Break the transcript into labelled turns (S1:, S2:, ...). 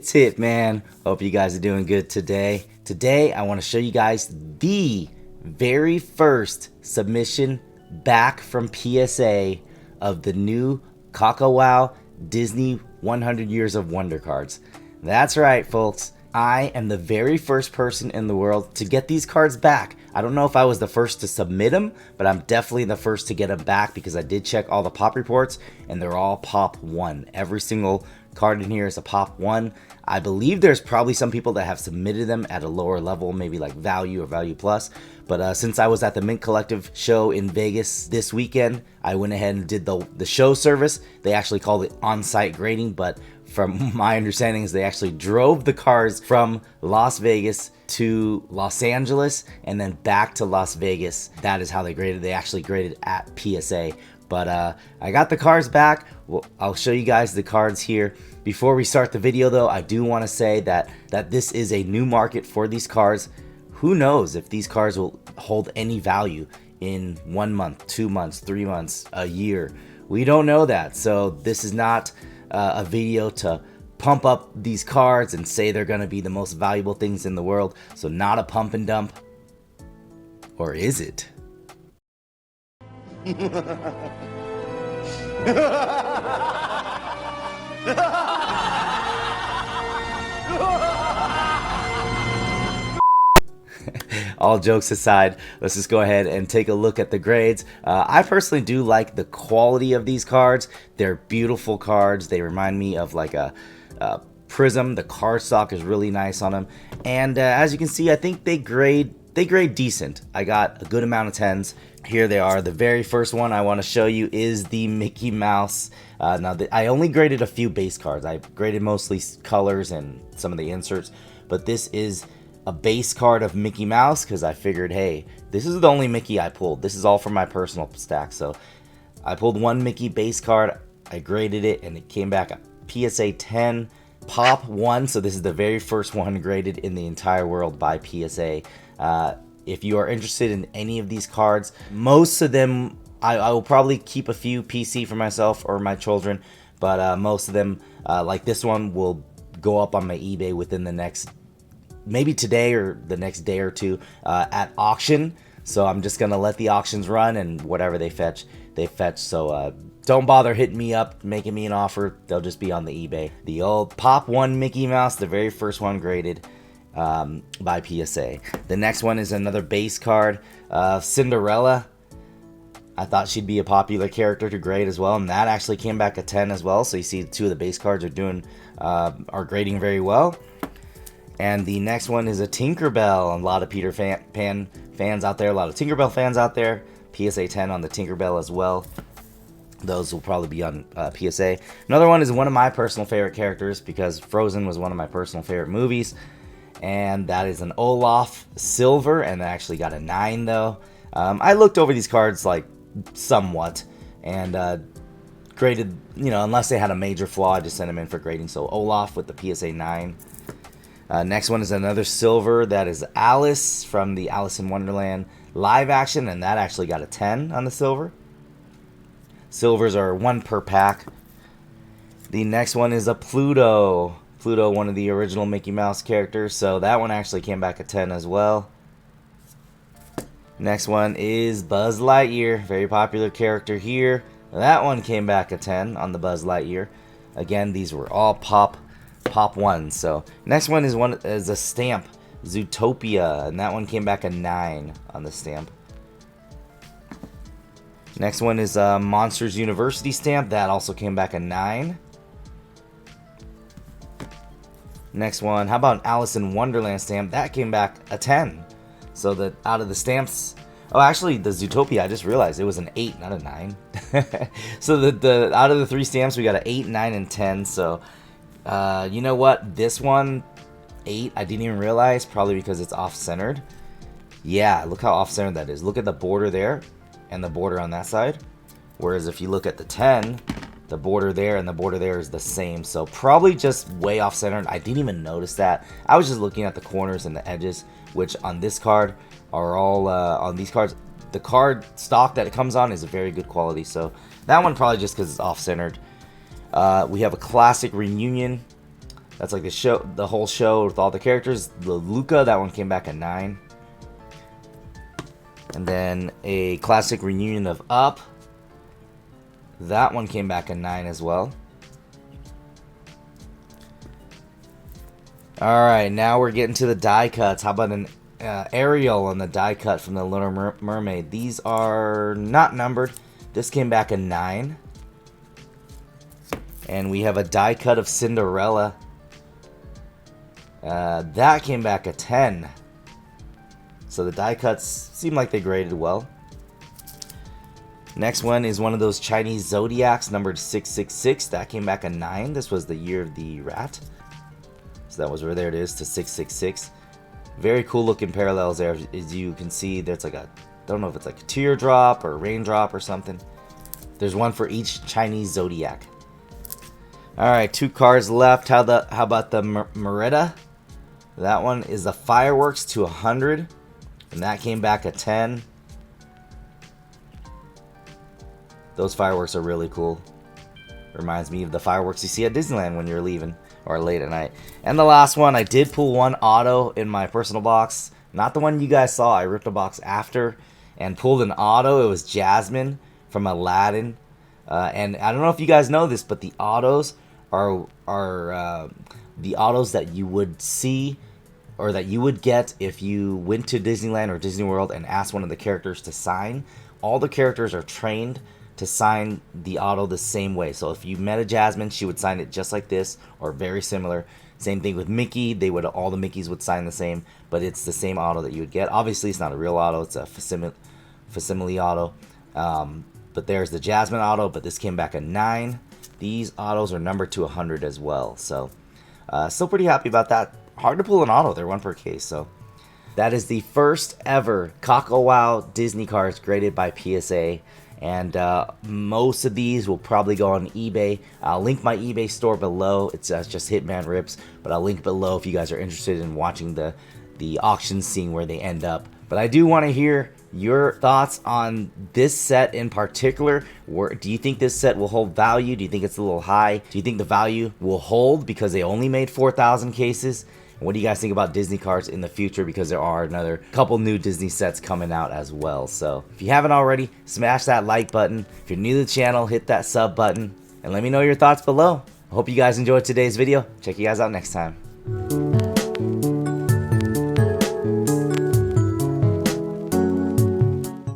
S1: It's Hitman. Hope you guys are doing good today. Today, I want to show you guys the very first submission back from PSA of the new Kakawow Disney 100 Years of Wonder cards. That's right, folks. I am the very first person in the world to get these cards back. I don't know if I was the first to submit them, but I'm definitely the first to get them back because I did check all the pop reports and they're all pop 1. Every single card in here is a pop 1. I believe there's probably some people that have submitted them at a lower level, maybe like value or value plus. But since I was at the Mint Collective show in Vegas this weekend, I went ahead and did the show service. They actually called it on-site grading, but from my understanding is they actually drove the cars from Las Vegas to Los Angeles and then back to Las Vegas. That is how they graded. They actually graded at PSA. But I got the cards back. Well, I'll show you guys the cards here. Before we start the video though, I do want to say that this is a new market for these cards. Who knows if these cards will hold any value in 1 month, 2 months, 3 months, a year. We don't know that. So this is not a video to pump up these cards and say they're going to be the most valuable things in the world. So not a pump and dump. Or is it? All jokes aside, let's just go ahead and take a look at the grades. I personally do like the quality of these cards. They're beautiful cards. They remind me of like a Prism. The card stock is really nice on them. And as you can see, I think they grade decent. I got a good amount of 10s. Here they are. The very first one I want to show you is the Mickey Mouse. I only graded a few base cards. I graded mostly colors and some of the inserts, but this is a base card of Mickey Mouse because I figured, hey, this is the only Mickey I pulled. This is all from my personal stack. So I pulled one Mickey base card, I graded it, and it came back a PSA 10 pop 1. So this is the very first one graded in the entire world by PSA. If you are interested in any of these cards, most of them, I will probably keep a few PC for myself or my children, but most of them, like this one, will go up on my eBay within the next, maybe today or the next day or two at auction. So I'm just gonna let the auctions run, and whatever they fetch, they fetch. So don't bother hitting me up, making me an offer. They'll just be on the eBay. The old pop 1 Mickey Mouse, the very first one graded by PSA. The next one is another base card, Cinderella. I thought she'd be a popular character to grade as well, and that actually came back a 10 as well. So you see 2 of the base cards are grading very well. And the next one is a Tinkerbell. A lot of Peter Pan fans out there, a lot of Tinkerbell fans out there. PSA 10 on the Tinkerbell as well. Those will probably be on PSA. Another one is one of my personal favorite characters because Frozen was one of my personal favorite movies. And that is an Olaf Silver, and I actually got a 9 though. I looked over these cards like somewhat and graded, unless they had a major flaw, I just sent them in for grading. So Olaf with the PSA 9. Next one is another silver. That is Alice from the Alice in Wonderland live action, and that actually got a 10 on the silver. Silvers are 1 per pack. The next one is a Pluto. Pluto, one of the original Mickey Mouse characters, so that one actually came back a 10 as well. Next one is Buzz Lightyear, very popular character here. That one came back a 10 on the Buzz Lightyear. Again, these were all pop 1. So next one is a stamp, Zootopia, and that one came back a 9 on the stamp. Next one is a Monsters University stamp. That also came back a 9. Next one, how about an Alice in Wonderland stamp? That came back a 10. So that out of the stamps, oh, actually the Zootopia, I just realized it was an 8, not a 9. So the out of the 3 stamps, we got an 8, 9, and 10. So you know what? This one, 8, I didn't even realize, probably because it's off-centered. Yeah, look how off-centered that is. Look at the border there and the border on that side. Whereas if you look at the 10, the border there and the border there is the same. So probably just way off-centered. I didn't even notice that. I was just looking at the corners and the edges, which on this card are all, on these cards, the card stock that it comes on is a very good quality. So that one probably just because it's off-centered. We have a classic reunion That's like the whole show with all the characters. The Luca, that one came back a 9. And then a classic reunion of Up. That one came back a 9 as well. Alright, now we're getting to the die cuts. How about an Ariel on the die cut from the Little Mermaid? These are not numbered. This came back a 9. And we have a die cut of Cinderella. That came back a 10. So the die cuts seem like they graded well. Next one is one of those Chinese zodiacs numbered 666. That came back a 9. This was the year of the rat. So that was where, there it is, to 666. Very cool looking parallels there. As you can see, there's like a, don't know if it's like a teardrop or a raindrop or something. There's one for each Chinese zodiac. Alright, 2 cards left. How about the Merida? That one is the fireworks to 100. And that came back a 10. Those fireworks are really cool. Reminds me of the fireworks you see at Disneyland when you're leaving or late at night. And the last one, I did pull one auto in my personal box. Not the one you guys saw. I ripped a box after and pulled an auto. It was Jasmine from Aladdin. And I don't know if you guys know this, but the autos are the autos that you would see or that you would get if you went to Disneyland or Disney World and asked one of the characters to sign. All the characters are trained to sign the auto the same way. So if you met a Jasmine, she would sign it just like this or very similar. Same thing with Mickey. All the Mickeys would sign the same, but it's the same auto that you would get. Obviously, it's not a real auto. It's a facsimile auto. But there's the Jasmine auto, but this came back a 9. These autos are numbered to 100 as well. So still pretty happy about that. Hard to pull an auto. They're 1 per case. So that is the first ever Kakawow Disney cards graded by PSA. And most of these will probably go on eBay. I'll link my eBay store below. It's just Hitman Rips, but I'll link below if you guys are interested in watching the auction, seeing where they end up. But I do want to hear your thoughts on this set in particular. Do you think this set will hold value? Do you think it's a little high? Do you think the value will hold because they only made 4,000 cases? What do you guys think about Disney cards in the future? Because there are another couple new Disney sets coming out as well. So if you haven't already, smash that like button. If you're new to the channel, hit that sub button and let me know your thoughts below. I hope you guys enjoyed today's video. Check you guys out next time.